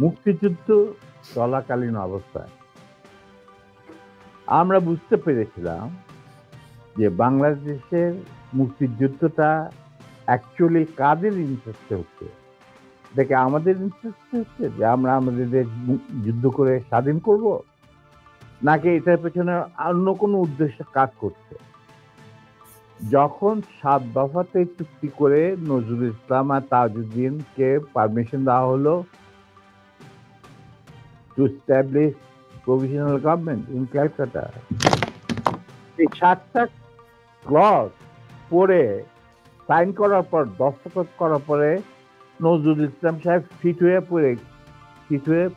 মুক্তিযুদ্ধ চলাকালীন অবস্থায় আমরা বুঝতে পেরেছিলাম যে বাংলাদেশের মুক্তিযুদ্ধটা অ্যাকচুয়ালি কাদের ইন্টারেস্টে হচ্ছে? দেখে আমাদের ইন্টারেস্টে হচ্ছে যে আমরা আমাদের দেশ যুদ্ধ করে স্বাধীন করব, নাকি এটার পেছনে অন্য কোনো উদ্দেশ্যে কাজ করছে? যখন ৭ দফাতে চুক্তি করে নজরুল ইসলাম আর তাজউদ্দিনকে পারমিশন দেওয়া হলো to establish provisional government in Calcutta, এই ৭টা ক্লজ পড়ে সাইন করার পর, দস্তখত করার পরে নজরুল ইসলাম সাহেব ফিট হয়ে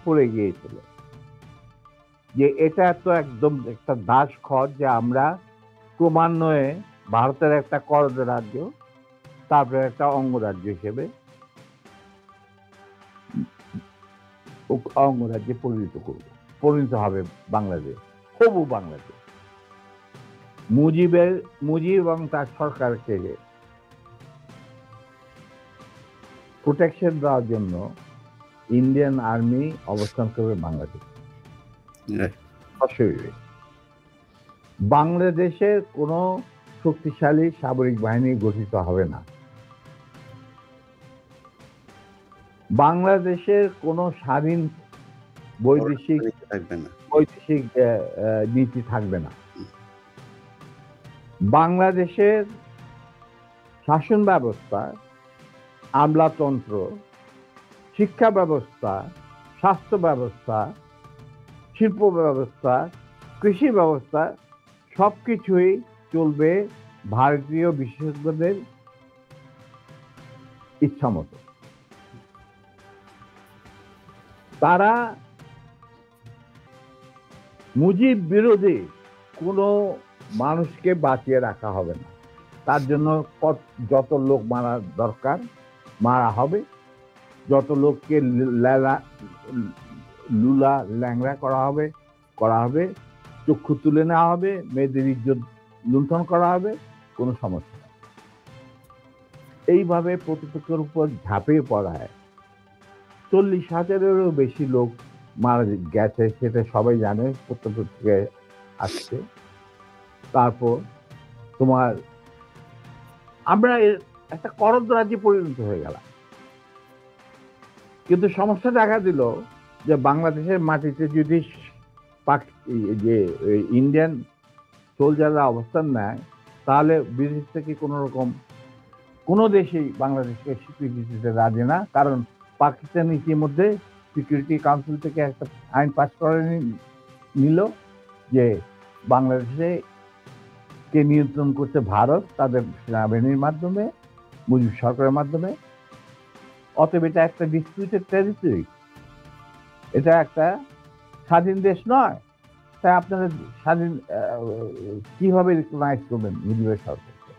পড়ে গিয়েছিল যে এটা তো একদম একটা দাস খত যে আমরা ক্রমান্বয়ে ভারতের একটা করদ রাজ্য, তারপরে একটা অঙ্গরাজ্য হিসেবে অঙ্গরাজ্যে পরিণত হবে বাংলাদেশ, হবু বাংলাদেশ। মুজিব এবং তার সরকারকে প্রোটেকশন দেওয়ার জন্য ইন্ডিয়ান আর্মি অবস্থান করবে বাংলাদেশ। বাংলাদেশের কোনো শক্তিশালী সামরিক বাহিনী গঠিত হবে না। বাংলাদেশের কোনো স্বাধীন বৈদেশিক নীতি থাকবে না। বাংলাদেশের শাসন ব্যবস্থা, আমলাতন্ত্র, শিক্ষা ব্যবস্থা, স্বাস্থ্য ব্যবস্থা, শিল্প ব্যবস্থা, কৃষি ব্যবস্থা সবকিছুই চলবে ভারতীয় বিশেষজ্ঞদের ইচ্ছা মতো। তারা মুজিব বিরোধী কোনো মানুষকে বাঁচিয়ে রাখা হবে না। তার জন্য যত লোক মারা দরকার মারা হবে, যত লোককে লুলা ল্যাংড়া করা হবে, চক্ষু তুলে নেওয়া হবে, মেয়েদের ইজ্জত লুণ্ঠন করা হবে, কোনো সমস্যা নেই। এইভাবে প্রতিপক্ষের উপর ঝাঁপিয়ে পড়ায় 40,000-এরও বেশি লোক মারা গেছে, সেটা সবাই জানে, প্রত্যেক আসছে। তারপর তোমার আমরা একটা করদ রাজ্যে পরিণত হয়ে গেলাম, কিন্তু সমস্যা দেখা দিল যে বাংলাদেশের মাটিতে যদি যে ইন্ডিয়ান সোলজাররা অবস্থান নেয়, তাহলে বিদেশ থেকে কোনো দেশেই বাংলাদেশকে স্বীকৃতি দিতে রাজি না। কারণ পাকিস্তান ইতিমধ্যে সিকিউরিটি কাউন্সিল থেকে একটা আইন পাস করে নিল যে বাংলাদেশে কে নিয়ন্ত্রণ করছে ভারত, তাদের সেনাবাহিনীর মাধ্যমে, মুজিব সরকারের মাধ্যমে। অতএব এটা একটা ডিসপিউটেড টেরিটরি, এটা একটা স্বাধীন দেশ নয়। তাই আপনারা স্বাধীন কিভাবে রিকগনাইজ করবেন মুজিবের সরকারকে?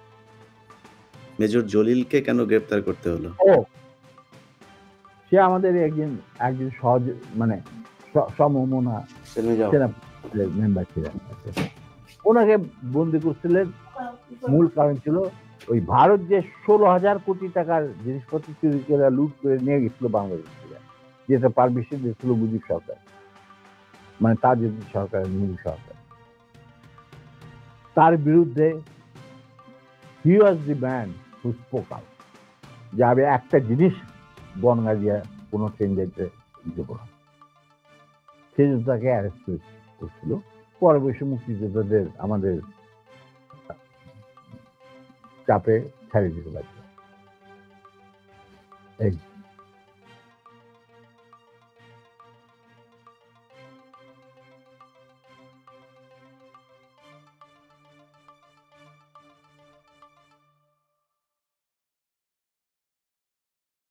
মেজর জলিলকে কেন গ্রেফতার করতে হলো? সে আমাদের একজন সহজ মানে সমমনা মেম্বার ছিলেন। ওনাকে বন্দি করছিলেন, মূল কারণ ছিল ওই ভারত যে 16,000 কোটি টাকার জিনিসপত্র চুরি করে লুট করে নিয়ে গেছিল বাংলাদেশ থেকে, যেটা পারমিশন দিয়েছিল মুজিব সরকার, মানে তাজউদ্দিন সরকারের মুজিব সরকার। তার বিরুদ্ধে he was the man who spoke out, যে আমি একটা জিনিস বনগা দিয়ে কোনো ট্রেন যাইতে দেব না। সেই জন্য তাকে অ্যারেস্ট করছিল। পরে বসে মুক্তিযোদ্ধাদের আমাদের চাপে ছাড়িয়ে দিতে পারছিল।